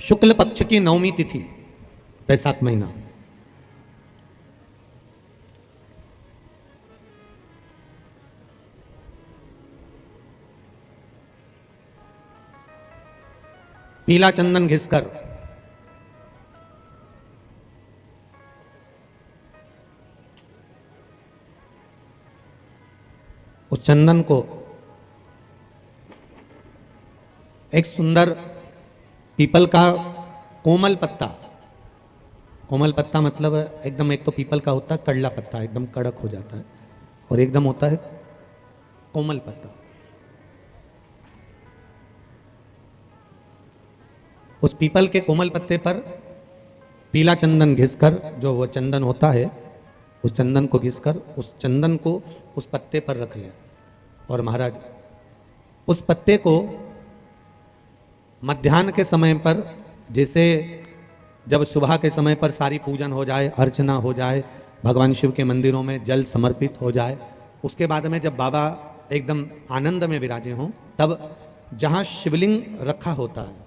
शुक्ल पक्ष की नवमी तिथि, बैसाख महीना। पीला चंदन घिसकर उस चंदन को एक सुंदर पीपल का कोमल पत्ता, कोमल पत्ता मतलब एकदम, एक तो पीपल का होता है कड़ला पत्ता, एकदम कड़क हो जाता है, और एकदम होता है कोमल पत्ता। उस पीपल के कोमल पत्ते पर पीला चंदन घिसकर, जो वो चंदन होता है, उस चंदन को घिसकर उस चंदन को उस पत्ते पर रख लें। और महाराज उस पत्ते को मध्याह्न के समय पर, जैसे जब सुबह के समय पर सारी पूजन हो जाए, अर्चना हो जाए, भगवान शिव के मंदिरों में जल समर्पित हो जाए, उसके बाद में जब बाबा एकदम आनंद में विराजे हों, तब जहां शिवलिंग रखा होता है,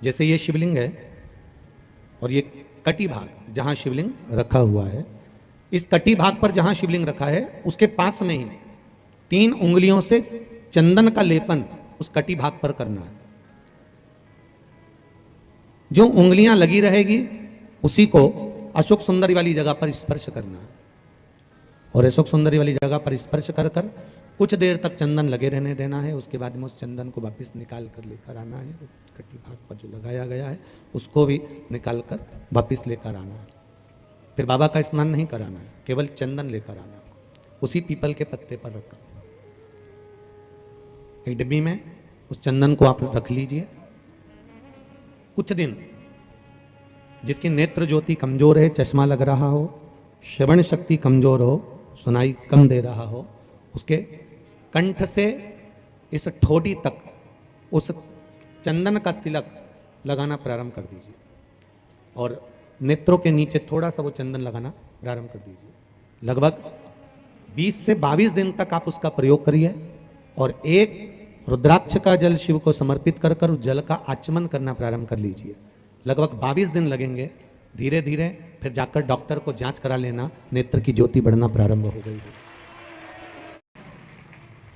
जैसे ये शिवलिंग है और ये कटी भाग जहां शिवलिंग रखा हुआ है, इस कटी भाग पर जहां शिवलिंग रखा है उसके पास में ही 3 उंगलियों से चंदन का लेपन उस कटी भाग पर करना है। जो उंगलियां लगी रहेगी उसी को अशोक सुंदरी वाली जगह पर स्पर्श करना है, और अशोक सुंदरी वाली जगह पर स्पर्श कर कर कुछ देर तक चंदन लगे रहने देना है। उसके बाद में उस चंदन को वापस निकाल कर लेकर आना है, कटी भाग पर जो लगाया गया है उसको भी निकाल कर वापस लेकर आना है। फिर बाबा का स्नान नहीं कराना है, केवल चंदन लेकर आना है, उसी पीपल के पत्ते पर रखकर। एक डिब्बी में उस चंदन को आप रख लीजिए। कुछ दिन जिसकी नेत्र ज्योति कमजोर है, चश्मा लग रहा हो, श्रवण शक्ति कमजोर हो, सुनाई कम दे रहा हो, उसके कंठ से इस ठोड़ी तक उस चंदन का तिलक लगाना प्रारंभ कर दीजिए, और नेत्रों के नीचे थोड़ा सा वो चंदन लगाना प्रारंभ कर दीजिए। लगभग 20 से 22 दिन तक आप उसका प्रयोग करिए, और एक रुद्राक्ष का जल शिव को समर्पित कर कर उस जल का आचमन करना प्रारंभ कर लीजिए। लगभग 22 दिन लगेंगे, धीरे धीरे फिर जाकर डॉक्टर को जांच करा लेना, नेत्र की ज्योति बढ़ना प्रारंभ हो गई है।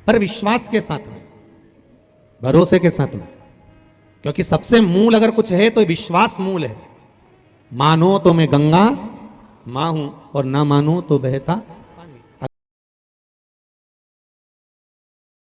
पर विश्वास के साथ में, भरोसे के साथ में, क्योंकि सबसे मूल अगर कुछ है तो विश्वास मूल है। मानो तो मैं गंगा मां हूं और ना मानो तो बहता